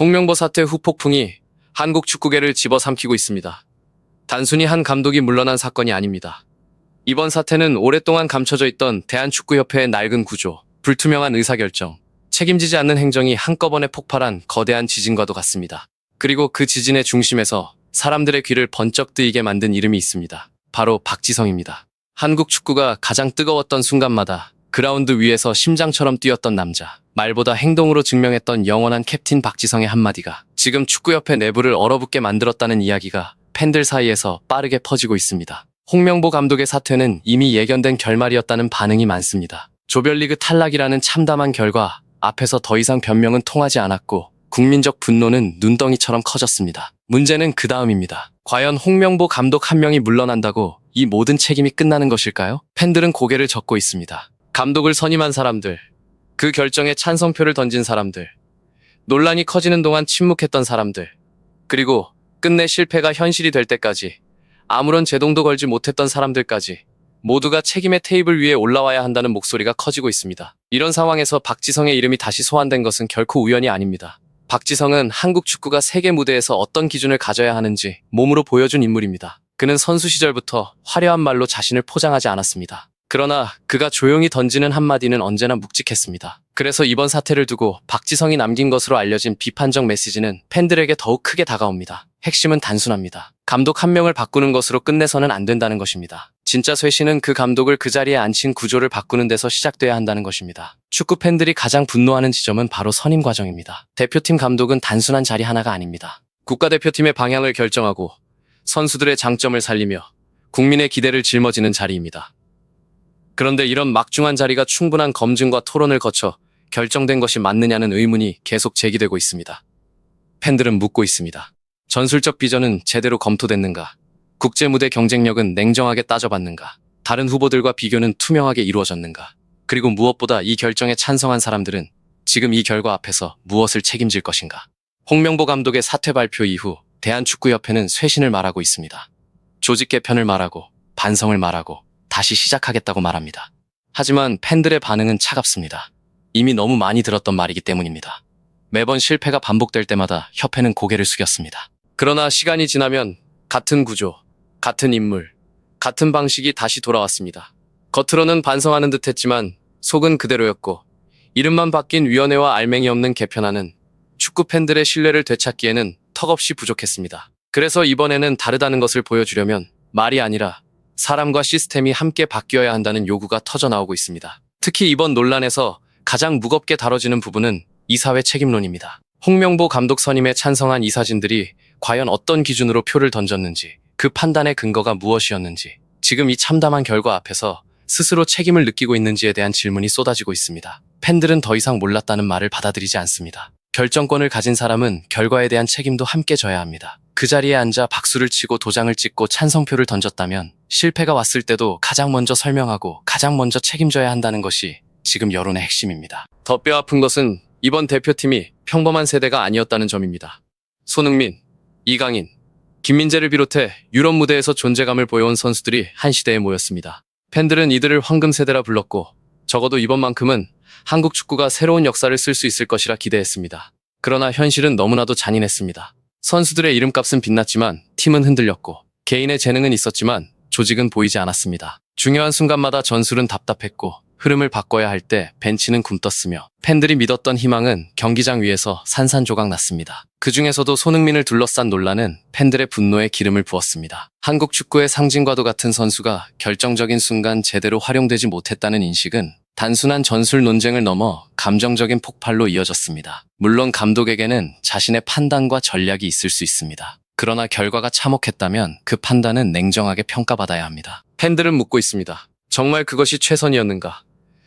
홍명보 사태 후 폭풍이 한국 축구계를 집어삼키고 있습니다. 단순히 한 감독이 물러난 사건이 아닙니다. 이번 사태는 오랫동안 감춰져 있던 대한축구협회의 낡은 구조, 불투명한 의사결정, 책임지지 않는 행정이 한꺼번에 폭발한 거대한 지진과도 같습니다. 그리고 그 지진의 중심에서 사람들의 귀를 번쩍 뜨이게 만든 이름이 있습니다. 바로 박지성입니다. 한국 축구가 가장 뜨거웠던 순간마다 그라운드 위에서 심장처럼 뛰었던 남자, 말보다 행동으로 증명했던 영원한 캡틴 박지성의 한마디가 지금 축구협회 내부를 얼어붙게 만들었다는 이야기가 팬들 사이에서 빠르게 퍼지고 있습니다. 홍명보 감독의 사퇴는 이미 예견된 결말이었다는 반응이 많습니다. 조별리그 탈락이라는 참담한 결과 앞에서 더 이상 변명은 통하지 않았고 국민적 분노는 눈덩이처럼 커졌습니다. 문제는 그 다음입니다. 과연 홍명보 감독 한 명이 물러난다고 이 모든 책임이 끝나는 것일까요? 팬들은 고개를 젓고 있습니다. 감독을 선임한 사람들, 그 결정에 찬성표를 던진 사람들, 논란이 커지는 동안 침묵했던 사람들, 그리고 끝내 실패가 현실이 될 때까지 아무런 제동도 걸지 못했던 사람들까지 모두가 책임의 테이블 위에 올라와야 한다는 목소리가 커지고 있습니다. 이런 상황에서 박지성의 이름이 다시 소환된 것은 결코 우연이 아닙니다. 박지성은 한국 축구가 세계 무대에서 어떤 기준을 가져야 하는지 몸으로 보여준 인물입니다. 그는 선수 시절부터 화려한 말로 자신을 포장하지 않았습니다. 그러나 그가 조용히 던지는 한마디는 언제나 묵직했습니다. 그래서 이번 사태를 두고 박지성이 남긴 것으로 알려진 비판적 메시지는 팬들에게 더욱 크게 다가옵니다. 핵심은 단순합니다. 감독 한 명을 바꾸는 것으로 끝내서는 안 된다는 것입니다. 진짜 쇄신은 그 감독을 그 자리에 앉힌 구조를 바꾸는 데서 시작돼야 한다는 것입니다. 축구 팬들이 가장 분노하는 지점은 바로 선임 과정입니다. 대표팀 감독은 단순한 자리 하나가 아닙니다. 국가대표팀의 방향을 결정하고 선수들의 장점을 살리며 국민의 기대를 짊어지는 자리입니다. 그런데 이런 막중한 자리가 충분한 검증과 토론을 거쳐 결정된 것이 맞느냐는 의문이 계속 제기되고 있습니다. 팬들은 묻고 있습니다. 전술적 비전은 제대로 검토됐는가? 국제무대 경쟁력은 냉정하게 따져봤는가? 다른 후보들과 비교는 투명하게 이루어졌는가? 그리고 무엇보다 이 결정에 찬성한 사람들은 지금 이 결과 앞에서 무엇을 책임질 것인가? 홍명보 감독의 사퇴 발표 이후 대한축구협회는 쇄신을 말하고 있습니다. 조직 개편을 말하고 반성을 말하고 다시 시작하겠다고 말합니다. 하지만 팬들의 반응은 차갑습니다. 이미 너무 많이 들었던 말이기 때문입니다. 매번 실패가 반복될 때마다 협회는 고개를 숙였습니다. 그러나 시간이 지나면 같은 구조, 같은 인물, 같은 방식이 다시 돌아왔습니다. 겉으로는 반성하는 듯 했지만 속은 그대로였고 이름만 바뀐 위원회와 알맹이 없는 개편안은 축구 팬들의 신뢰를 되찾기에는 턱없이 부족했습니다. 그래서 이번에는 다르다는 것을 보여주려면 말이 아니라 사람과 시스템이 함께 바뀌어야 한다는 요구가 터져나오고 있습니다. 특히 이번 논란에서 가장 무겁게 다뤄지는 부분은 이사회 책임론입니다. 홍명보 감독 선임에 찬성한 이사진들이 과연 어떤 기준으로 표를 던졌는지, 그 판단의 근거가 무엇이었는지, 지금 이 참담한 결과 앞에서 스스로 책임을 느끼고 있는지에 대한 질문이 쏟아지고 있습니다. 팬들은 더 이상 몰랐다는 말을 받아들이지 않습니다. 결정권을 가진 사람은 결과에 대한 책임도 함께 져야 합니다. 그 자리에 앉아 박수를 치고 도장을 찍고 찬성표를 던졌다면 실패가 왔을 때도 가장 먼저 설명하고 가장 먼저 책임져야 한다는 것이 지금 여론의 핵심입니다. 더 뼈아픈 것은 이번 대표팀이 평범한 세대가 아니었다는 점입니다. 손흥민, 이강인, 김민재를 비롯해 유럽 무대에서 존재감을 보여온 선수들이 한 시대에 모였습니다. 팬들은 이들을 황금 세대라 불렀고 적어도 이번만큼은 한국 축구가 새로운 역사를 쓸 수 있을 것이라 기대했습니다. 그러나 현실은 너무나도 잔인했습니다. 선수들의 이름값은 빛났지만 팀은 흔들렸고 개인의 재능은 있었지만 조직은 보이지 않았습니다. 중요한 순간마다 전술은 답답했고 흐름을 바꿔야 할 때 벤치는 굼떴으며 팬들이 믿었던 희망은 경기장 위에서 산산조각 났습니다. 그 중에서도 손흥민을 둘러싼 논란은 팬들의 분노에 기름을 부었습니다. 한국 축구의 상징과도 같은 선수가 결정적인 순간 제대로 활용되지 못했다는 인식은 단순한 전술 논쟁을 넘어 감정적인 폭발로 이어졌습니다. 물론 감독에게는 자신의 판단과 전략이 있을 수 있습니다. 그러나 결과가 참혹했다면 그 판단은 냉정하게 평가받아야 합니다. 팬들은 묻고 있습니다. 정말 그것이 최선이었는가?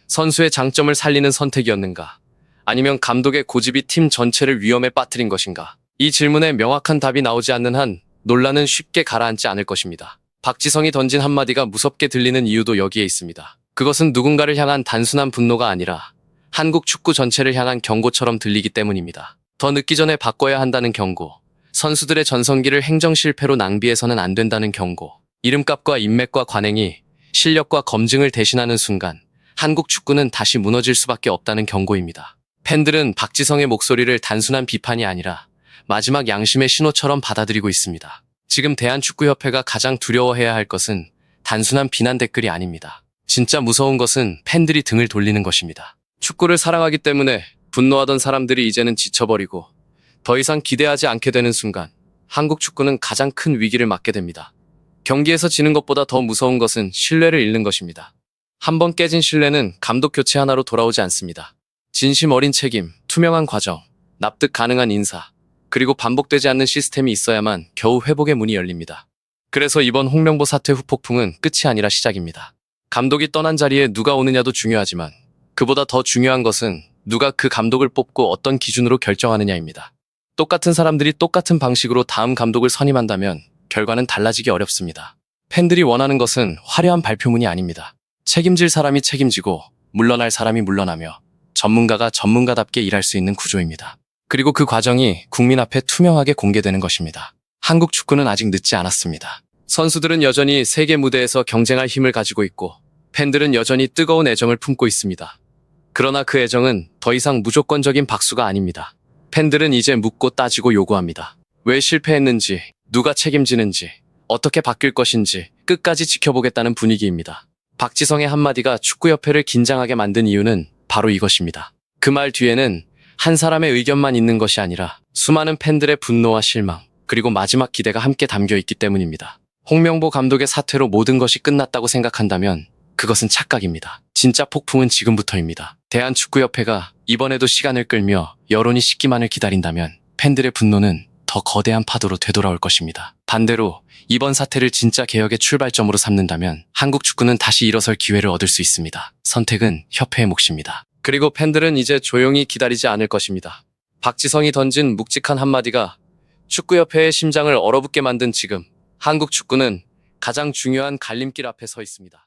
선수의 장점을 살리는 선택이었는가? 아니면 감독의 고집이 팀 전체를 위험에 빠뜨린 것인가? 이 질문에 명확한 답이 나오지 않는 한 논란은 쉽게 가라앉지 않을 것입니다. 박지성이 던진 한마디가 무섭게 들리는 이유도 여기에 있습니다. 그것은 누군가를 향한 단순한 분노가 아니라 한국 축구 전체를 향한 경고처럼 들리기 때문입니다. 더 늦기 전에 바꿔야 한다는 경고, 선수들의 전성기를 행정 실패로 낭비해서는 안 된다는 경고, 이름값과 인맥과 관행이 실력과 검증을 대신하는 순간 한국 축구는 다시 무너질 수밖에 없다는 경고입니다. 팬들은 박지성의 목소리를 단순한 비판이 아니라 마지막 양심의 신호처럼 받아들이고 있습니다. 지금 대한축구협회가 가장 두려워해야 할 것은 단순한 비난 댓글이 아닙니다. 진짜 무서운 것은 팬들이 등을 돌리는 것입니다. 축구를 사랑하기 때문에 분노하던 사람들이 이제는 지쳐버리고 더 이상 기대하지 않게 되는 순간 한국 축구는 가장 큰 위기를 맞게 됩니다. 경기에서 지는 것보다 더 무서운 것은 신뢰를 잃는 것입니다. 한번 깨진 신뢰는 감독 교체 하나로 돌아오지 않습니다. 진심 어린 책임, 투명한 과정, 납득 가능한 인사, 그리고 반복되지 않는 시스템이 있어야만 겨우 회복의 문이 열립니다. 그래서 이번 홍명보 사태 후 폭풍은 끝이 아니라 시작입니다. 감독이 떠난 자리에 누가 오느냐도 중요하지만 그보다 더 중요한 것은 누가 그 감독을 뽑고 어떤 기준으로 결정하느냐입니다. 똑같은 사람들이 똑같은 방식으로 다음 감독을 선임한다면 결과는 달라지기 어렵습니다. 팬들이 원하는 것은 화려한 발표문이 아닙니다. 책임질 사람이 책임지고 물러날 사람이 물러나며 전문가가 전문가답게 일할 수 있는 구조입니다. 그리고 그 과정이 국민 앞에 투명하게 공개되는 것입니다. 한국 축구는 아직 늦지 않았습니다. 선수들은 여전히 세계 무대에서 경쟁할 힘을 가지고 있고 팬들은 여전히 뜨거운 애정을 품고 있습니다. 그러나 그 애정은 더 이상 무조건적인 박수가 아닙니다. 팬들은 이제 묻고 따지고 요구합니다. 왜 실패했는지, 누가 책임지는지, 어떻게 바뀔 것인지 끝까지 지켜보겠다는 분위기입니다. 박지성의 한마디가 축구협회를 긴장하게 만든 이유는 바로 이것입니다. 그 말 뒤에는 한 사람의 의견만 있는 것이 아니라 수많은 팬들의 분노와 실망, 그리고 마지막 기대가 함께 담겨 있기 때문입니다. 홍명보 감독의 사퇴로 모든 것이 끝났다고 생각한다면 그것은 착각입니다. 진짜 폭풍은 지금부터입니다. 대한축구협회가 이번에도 시간을 끌며 여론이 식기만을 기다린다면 팬들의 분노는 더 거대한 파도로 되돌아올 것입니다. 반대로 이번 사태를 진짜 개혁의 출발점으로 삼는다면 한국 축구는 다시 일어설 기회를 얻을 수 있습니다. 선택은 협회의 몫입니다. 그리고 팬들은 이제 조용히 기다리지 않을 것입니다. 박지성이 던진 묵직한 한마디가 축구협회의 심장을 얼어붙게 만든 지금 한국 축구는 가장 중요한 갈림길 앞에 서 있습니다.